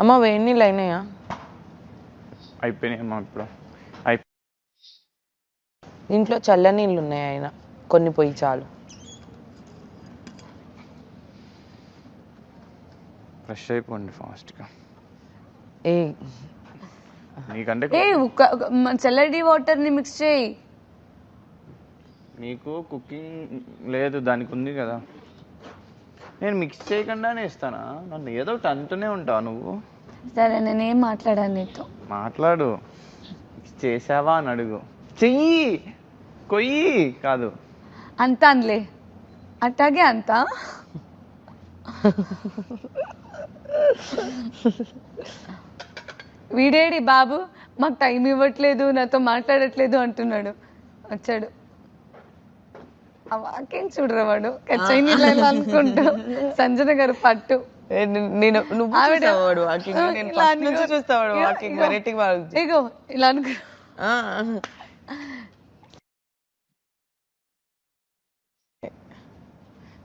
అమ్మ వేడి నీళ్ళు అయినాయా? అయిపోయినాయి అమ్మా ఇప్పుడు. ఇంట్లో చల్ల నీళ్ళు ఉన్నాయి, అయినా కొన్ని పోయి చాలు. ఫ్రెష్ అయిపోండి ఫాస్ట్గా. ఏ నీకంటే చల్లటి వాటర్ని మిక్స్ చేయి. నీకు కుకింగ్ లేదు, దానికి ఉంది కదా. నేను మిక్స్ చేయకుండానే ఇస్తానా? నన్ను ఏదో ఒకటి అంటూనే ఉంటావు నువ్వు. సరే నేనేం మాట్లాడాను నీతో? మాట్లాడు. మిక్స్ చేసావా అని అడుగు. చెయ్యి, కొయ్యి కాదు. అంతా అనలే, అట్టాగే అంతా. వీడేడి బాబు మాకు టైం ఇవ్వట్లేదు, నాతో మాట్లాడట్లేదు అంటున్నాడు. వచ్చాడు. ఆ వాకింగ్ చూడరా వాడు, కచ్చాయి నీళ్ళు అనుకుంటూ. సంజన గారు పట్టు. ఇగో ఇలా అనుకో.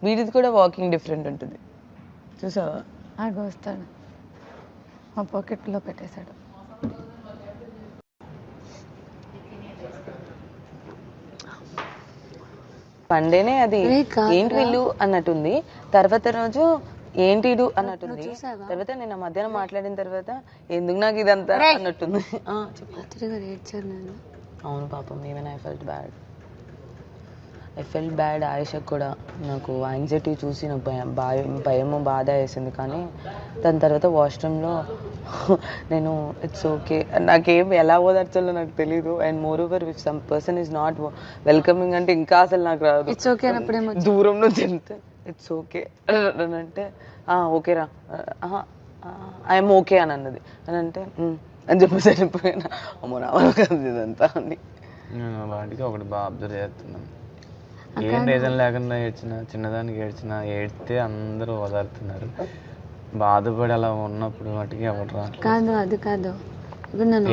వీడిది కూడా వాకింగ్ డిఫరెంట్ ఉంటుంది, చూసావా? ఆగో వస్తాడు, మా పాకెట్లో పెట్టేశాడు. పండేనే అది ఏంటి వీళ్ళు అన్నట్టుంది, తర్వాత రోజు ఏంటి అన్నట్టుంది, తర్వాత నేను మధ్యాహ్నం మాట్లాడిన తర్వాత ఎందుకు నాకు ఇదంతా అన్నట్టుంది. అవును పాపం, ఈవెన్ ఐ ఫెల్ట్ బ్యాడ్. ఆయేషకు కూడా నాకు యాంగ్జైటీ చూసి నాకు భయము బాధ వేసింది. కానీ దాని తర్వాత వాష్రూమ్లో నేను ఇట్స్ ఓకే, నాకేం ఎలా ఓదార్చాలో నాకు తెలీదు. And more over if some person is not welcoming అంటే ఇంకా అసలు నాకు రాదు. దూరం నుంచి ఎంత ఇట్స్ ఓకే అని అంటే ఓకేరా, ఐఎమ్ ఓకే అని అన్నది. అని అంటే అని చెప్పేసి వెళ్ళిపోయినా. అమ్మో రావాలి కదా ఇదంతా అని. వాటికి ఒకటి బాగా అబ్జర్వ్ చేస్తున్నాను, ఏం రీజన్ లేకుండా ఏడ్చినా, చిన్నదానికి ఏడ్చినా, ఏడితే అందరూ ఓదారుతున్నారు. బాధపడి అలా ఉన్నప్పుడు వాటికి ఎవరు రా. కాదు అది కాదు,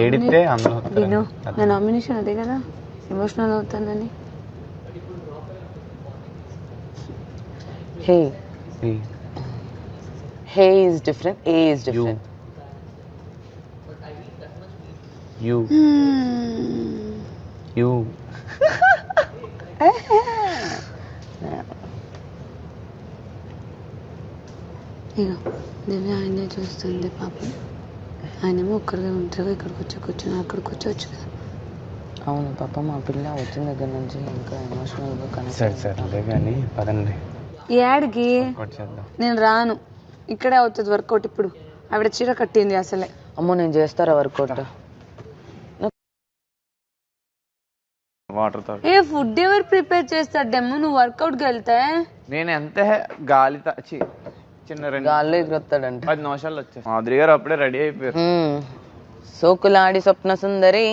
ఏడితే అందరూ నా నామినేషన్ అదే కదా, ఎమోషనల్ అవుతానని. Hey is different, A is different. You. ఇక దివ్య ఆయనే చూస్తుంది పాపం. ఆయనేమో ఒక్కరిగా ఉంటారు, ఇక్కడికి వచ్చి కూర్చొని అక్కడికి వచ్చి కదా. అవును పాపం, మా పిల్ల వచ్చిన దగ్గర నుంచి ఇంకా ఎమోషనల్గా కనెక్ట్. సరే కానీ పదండి. యాడికి? నేను రాను, ఇక్కడే అవుతుంది వర్కౌట్. ఇప్పుడు ఆవిడ చీర కట్టింది అసలే. అమ్మో నేను చేస్తారా వర్కౌట్? వాటర్ తో ఫుడ్ ఎవరు ప్రిపేర్ చేస్తాడేమో, నువ్వు వర్కౌట్కి వెళ్తే. నేను ఎంత గాలి చిన్న 2 గాల్లో ఎగురొస్తాడంట. 10 నిమిషాలు వచ్చాయి. మాధురి గారు అప్పుడే రెడీ అయిపోయారు. సోకులాడి స్వప్న సుందరి